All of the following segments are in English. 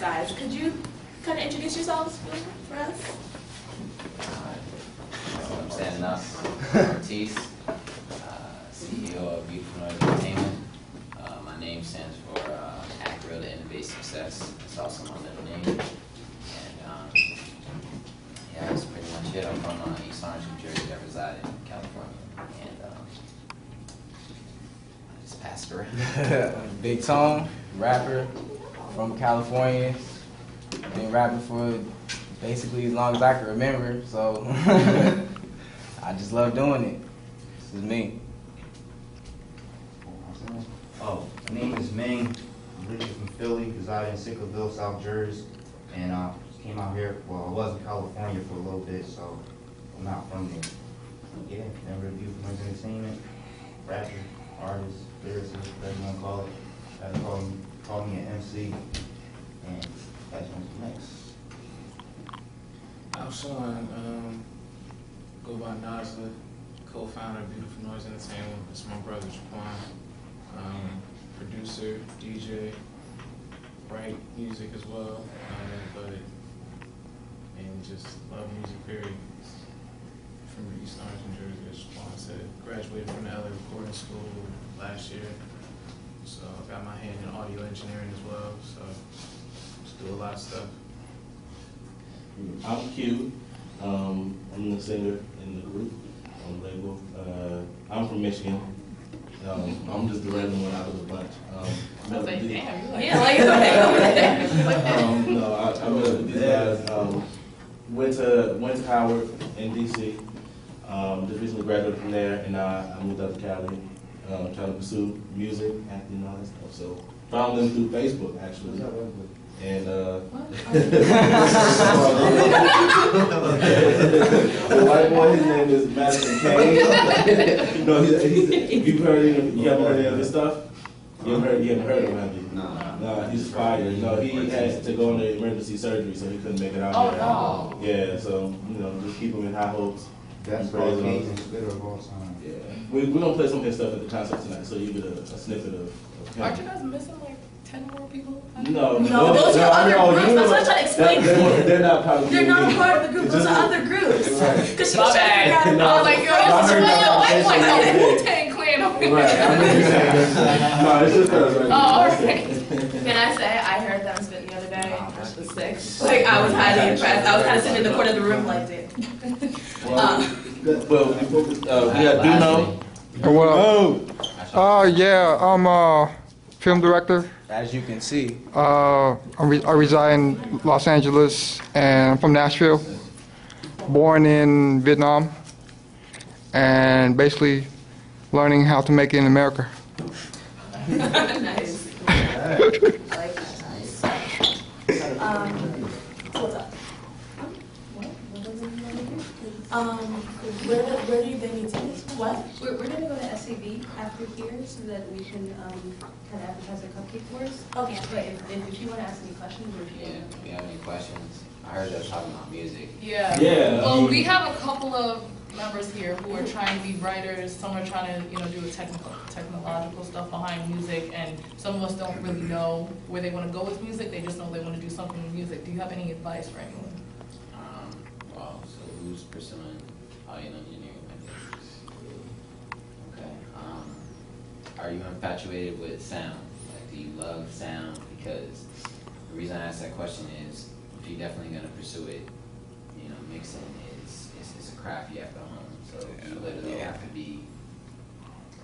guys. Could you kind of introduce yourselves for us? I'm standing up, Ortiz, CEO of Beautiful Noise Entertainment. My name stands for Act Real to Innovate Success. It's also my middle name. And yeah, that's pretty much it. I'm from East Orange, New Jersey. I reside in California. And I just passed it around. Big Tone, rapper from California. Been rapping for basically as long as I can remember, so I just love doing it. This is me. Oh, my name is Ming. I'm originally from Philly, reside in Sicklerville, South Jersey, and came out here. Well, I was in California for a little bit, so I'm not from there. Yeah, member of Beautiful Noise Entertainment, rapper, artist, lyricist, whatever you want to call it. Guys call me an MC, and that's what's next. I'm Sean, go by Nasla, co-founder of Beautiful Noise Entertainment. It's my brother Jaquan, producer, DJ, write music as well, and just love music, period. From East Orange, New Jersey, as Jaquan said. Graduated from the LA Recording School last year, so I got my hand in audio engineering as well, so just do a lot of stuff. I'm Q. I'm the singer in the group on the label. I'm from Michigan. I'm just the random one out of the bunch. I was like, damn, you like, yeah, like over there. No, I met up with these guys. Went to Howard in DC. Just recently graduated from there, and I moved up to Cali, trying to pursue music, acting, and all that stuff. So found them through Facebook, actually. And the white boy, his name is Madison Kane. You know, you've heard him, you haven't heard any of his stuff? You haven't heard of him, have you? No. No, he's fire. You know, he had to go into emergency surgery, so he couldn't make it out Oh, there. no. Yeah, so, you know, just keep him in high hopes. That's the amazing spitter of all time. Yeah. We're going to play some of his stuff at the concert tonight, so you get a snippet of him. Aren't you guys missing like 10 more people? No, those are other groups. That's what I'm trying to explain. They're not part of the They're not group. part of the group. Those are other groups. Because she was trying to figure out. No. I was like, yo, this is really a white boy. No, Wu-Tang Clan over here. Right, I know what you're saying. No, it's just us right now. Oh, alright. Can I say, I heard them spit the other day, which was sick. Like, I was highly impressed. I was kind of sitting in the corner of the room like, damn. Well, we got Duno. Well, yeah, I'm a film director. As you can see, I reside in Los Angeles, and I'm from Nashville. Born in Vietnam, and basically learning how to make it in America. Nice. I like that. Nice. What's up? Where do they need tickets? What? We're going to go to SAB after here so that we can kind of advertise our cupcake for us. Okay. But if you want to ask any questions or if you Yeah, if you have any questions, I heard you talking about music. Yeah. Yeah. Well, we have a couple of members here who are trying to be writers. Some are trying to, do the technological stuff behind music, and some of us don't really know where they want to go with music. They just know they want to do something with music. Do you have any advice for anyone? Well, so who's pursuing audio engineering? Okay. Are you infatuated with sound? Like, do you love sound? Because the reason I ask that question is, if you're definitely going to pursue it, mixing is a craft you have to hone. So you literally have to be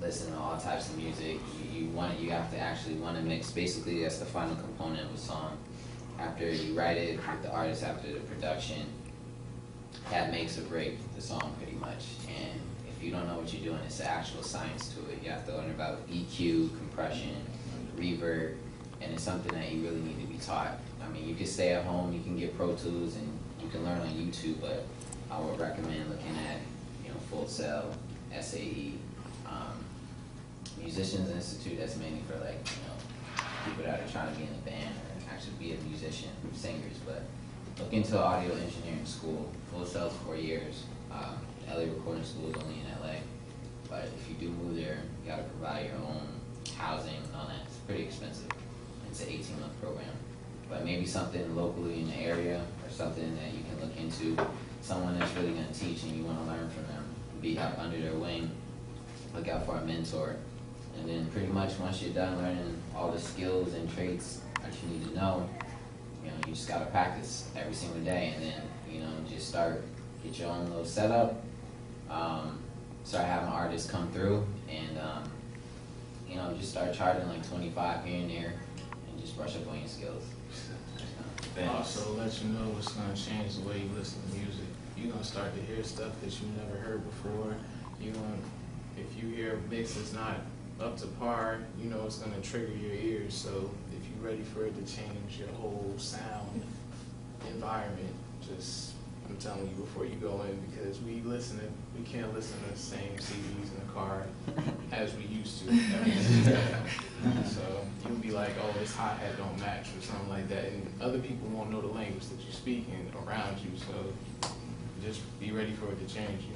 listening to all types of music. You have to actually want to mix. Basically, that's the final component of a song. After you write it with the artist, after the production, that makes or breaks the song pretty much. And if you don't know what you're doing, it's the actual science to it. You have to learn about EQ, compression, reverb, and it's something that you really need to be taught. I mean, you can stay at home, you can get Pro Tools, and you can learn on YouTube, but I would recommend looking at, Full Sail, SAE, Musicians Institute. That's mainly for people that are trying to be in a band or actually be a musician, singers. But look into audio engineering school. Full Sail's 4 years. LA Recording School is only in LA. But if you do move there, you got to provide your own housing and all that. It's pretty expensive. It's an 18-month program. but maybe something locally in the area or something that you can look into. Someone that's really gonna teach and you wanna learn from them. Be out under their wing. Look out for a mentor. And then pretty much once you're done learning all the skills and traits that you need to know, you know, you just gotta practice every single day, and then, you know, just get your own little setup. Start having artists come through, and you know, just start charging like 25 here and there, and just brush up on your skills. Also, let you know what's gonna change the way you listen to music. You're gonna start to hear stuff that you never heard before. If you hear a mix that's not up to par, you know it's gonna trigger your ears. So if you're ready for it to change your whole sound environment, I'm telling you before you go in, because we can't listen to the same CDs in the car as we used to. So you'll be like, oh, this hi-hat don't match or something like that, and other people won't know the language that you're speaking around you. So just be ready for it to change you.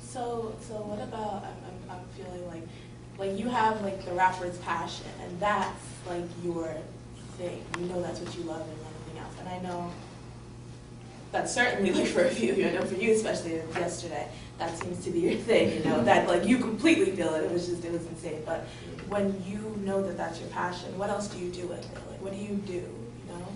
So what about, I'm feeling like you have like the rapper's passion, and that's like your thing. You know that's what you love and everything else. And I know that's certainly like for a few of you, I know for you especially yesterday, that seems to be your thing, you know, that like you completely feel it. It was insane. But when you know that that's your passion, what else do you do with it? Like what do, you know?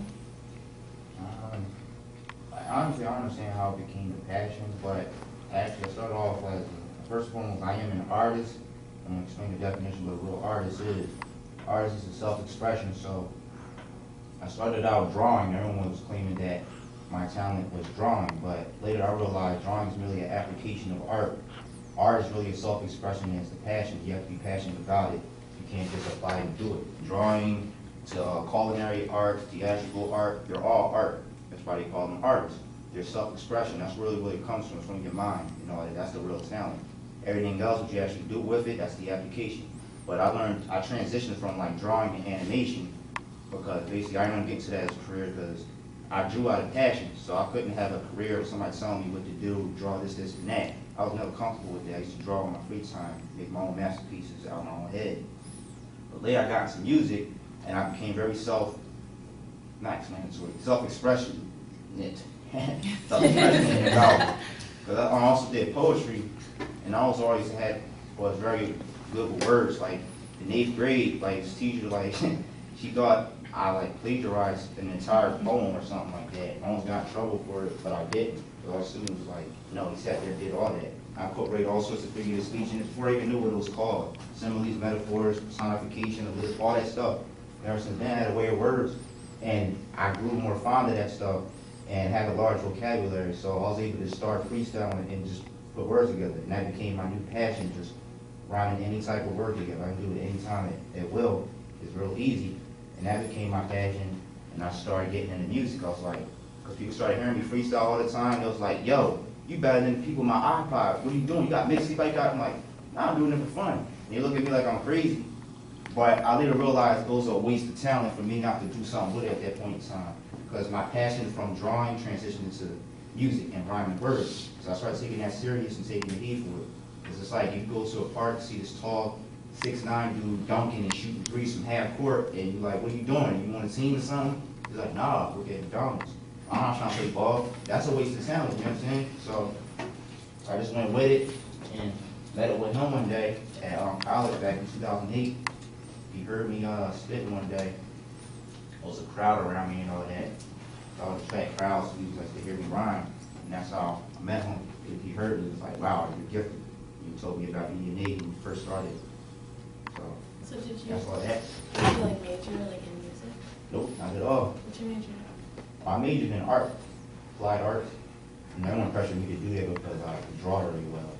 Honestly, I understand how it became a passion, but actually I started off as, the first one was I am an artist. I'm going to explain the definition of what a real artist is. Artist is a self-expression, so I started out drawing. Everyone was claiming that my talent was drawing, but later I realized drawing is merely an application of art. Art is really a self-expression, and it's the passion. You have to be passionate about it. You can't just apply and do it. Drawing to culinary art, theatrical art, they're all art. That's why they call them artists. They're self-expression. That's really where it comes from. It's from your mind. You know, that's the real talent. Everything else, what you actually do with it, that's the application. But I transitioned from like drawing to animation, because basically I didn't get into that as a career because I drew out of passion. So I couldn't have a career of somebody telling me what to do, draw this, and that. I was never comfortable with that. I used to draw on my free time, make my own masterpieces out of my own head. But later I got into music, and I became very self-explanatory, self-expression. Self-expression about. Because I also did poetry, and I was very good with words. Like in 8th grade, like this teacher, like she thought I like plagiarized an entire poem or something like that. I almost got in trouble for it, but I didn't. Because our student was like, no, he sat there and did all that. I incorporated all sorts of figurative speech in it before I even knew what it was called. Similes, metaphors, personification, all that stuff. And ever since then, I had a way of words. And I grew more fond of that stuff and had a large vocabulary. So I was able to start freestyling and just put words together. And that became my new passion, just rhyming any type of word together. I can do it anytime at will. It's real easy. And that became my passion. And I started getting into music. I was like, because people started hearing me freestyle all the time. It was like, yo, you better than the people on my iPod. What are you doing? You got mixed like that? I'm like, nah, I'm doing it for fun. And they look at me like I'm crazy. But I later realized those are a waste of talent for me not to do something with it at that point in time. Because my passion from drawing transitioned into music and rhyming words. So I started taking that serious and taking the heat for it. Because it's like you go to a park, see this tall 6'9" dude dunking and shooting threes from half court, and you're like, what are you doing? You want a team or something? He's like, nah, we're getting McDonald's. I'm not trying to play ball. That's a waste of talent, you know what I'm saying? So I just went with it and met up with him one day at college back in 2008. He heard me spitting one day. There was a crowd around me and all that. All the fat crowds, so he was like to hear me rhyme. And that's how I met him. He heard me, he was like, wow, you're gifted. He told me about ENA when we first started. So did you, that's all that. did you like major like in music? Nope, not at all. What's your major? I majored in art, applied art. And no one pressured me to do that because I could draw really well.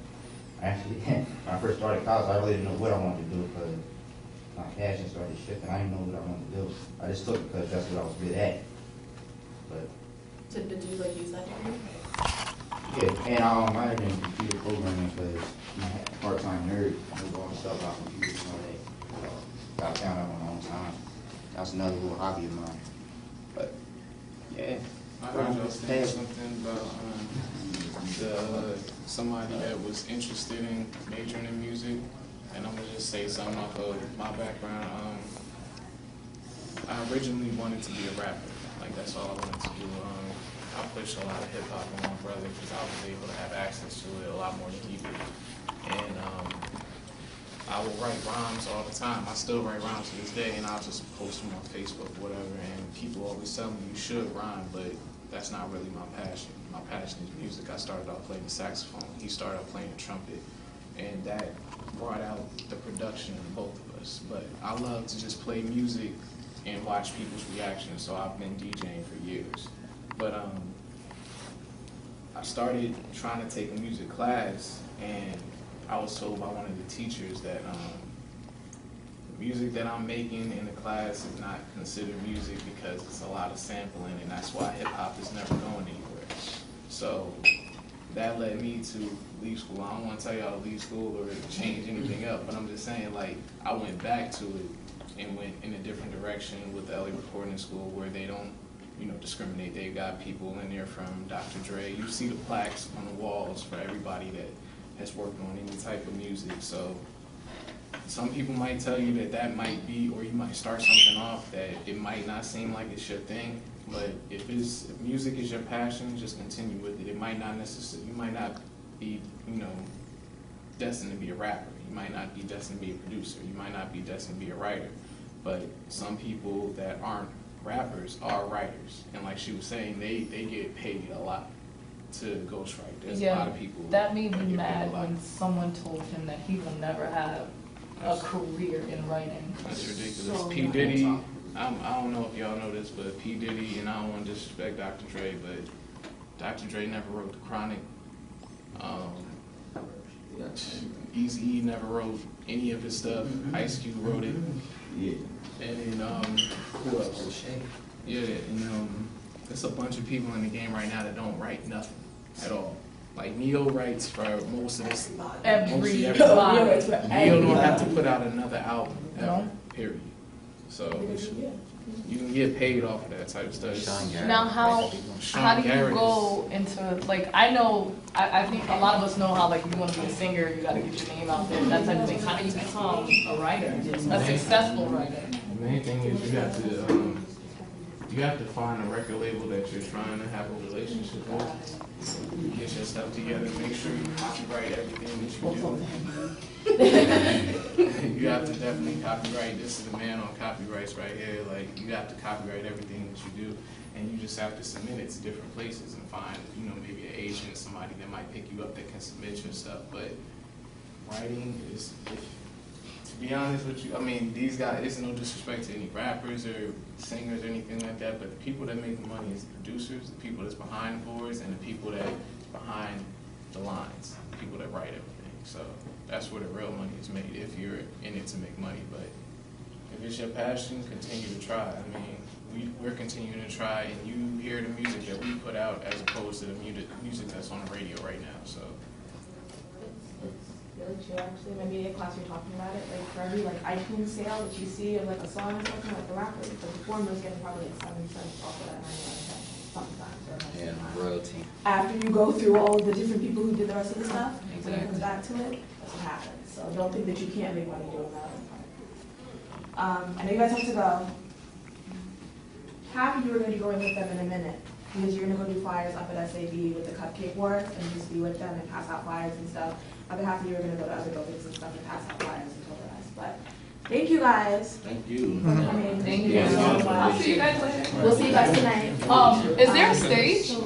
Actually, when I first started college, I really didn't know what I wanted to do because my passion started shifting. I didn't know what I wanted to do. I just took it because that's what I was good at. But So did you like use that degree? yeah, and I minored in computer programming because I'm a part-time nerd. I knew all the stuff about computers and all that. I found out on my own time. That's another little hobby of mine. But yeah. I heard y'all saying something about somebody that was interested in majoring in music, and I'm gonna just say something off of my background. I originally wanted to be a rapper. Like, that's all I wanted to do. I pushed a lot of hip hop on my brother because I was able to have access to it a lot more than he did. And I will write rhymes all the time. I still write rhymes to this day, and I'll just post them on Facebook or whatever. And people always tell me you should rhyme, but that's not really my passion. My passion is music. I started out playing the saxophone. He started out playing the trumpet, and that brought out the production in both of us. But I love to just play music and watch people's reactions. So I've been DJing for years. But I started trying to take a music class, and I was told by one of the teachers that the music that I'm making in the class is not considered music because it's a lot of sampling, and that's why hip hop is never going anywhere. So that led me to leave school. I don't want to tell y'all to leave school or change anything up, but I'm just saying, like, I went back to it and went in a different direction with the LA Recording School, where they don't, discriminate. They've got people in there from Dr. Dre. You see the plaques on the walls for everybody that has worked on any type of music. So some people might tell you that that might be, or you might start something off that it might not seem like it's your thing, but if music is your passion, just continue with it. It might not necessarily, you might not be, destined to be a rapper. You might not be destined to be a producer. You might not be destined to be a writer. But some people that aren't rappers are writers. And like she was saying, they get paid a lot to ghostwrite. There's a lot of people that made me mad when someone told him that he will never have a career in writing. That's ridiculous. So P. Diddy, I don't know if y'all know this, but P. Diddy, and I don't want to disrespect Dr. Dre, but Dr. Dre never wrote The Chronic. Eazy-E never wrote any of his stuff. Ice Cube wrote it. Yeah. And then, who else? Yeah, and there's a bunch of people in the game right now that don't write nothing at all. Like, Neo writes for most of this. Everybody. Neo don't have to put out another album, ever, period. So you can get paid off of that type of stuff. Now, how do you go into, like, I know, I think a lot of us know how, like, if you want to be a singer, you got to get your name out there, that type of thing. How do you become a writer, a successful writer? The main thing is you have to find a record label that you're trying to have a relationship with. Get your stuff together, make sure you copyright everything that you do. You have to definitely copyright. This is the man on copyrights right here. Like, you have to copyright everything that you do, and you just have to submit it to different places and find, maybe an agent, somebody that might pick you up that can submit your stuff. But writing is, to be honest with you, I mean, these guys, it's no disrespect to any rappers or singers or anything like that, but the people that make the money is the producers, the people that's behind the boards, and the people that behind the lines, the people that write everything. So that's where the real money is made, if you're in it to make money. But if it's your passion, continue to try. I mean, we're continuing to try, and you hear the music that we put out as opposed to the music that's on the radio right now. So. Really true, actually. Maybe in class you're talking about it. Like, for every iTunes sale that you see of a song or something, like the rapper, the performer's getting probably 7 cents off of that 99 cents sometimes. Yeah, royalty. After you go through all of the different people who did the rest of the stuff, when it Exactly. comes back to it, that's what happens. So don't think that you can't make money doing that. I know you guys have to go. Half of you are going to be going with them in a minute, because you're going to go do flyers up at SAB with the Cupcake Wars and just be with them and pass out flyers and stuff. Other half of you are going to go to other buildings and stuff and pass out flyers until the rest. But thank you guys. Thank you. I mean, Thank you Yeah. so much. I'll see you guys later. We'll see you guys tonight. Is there a stage?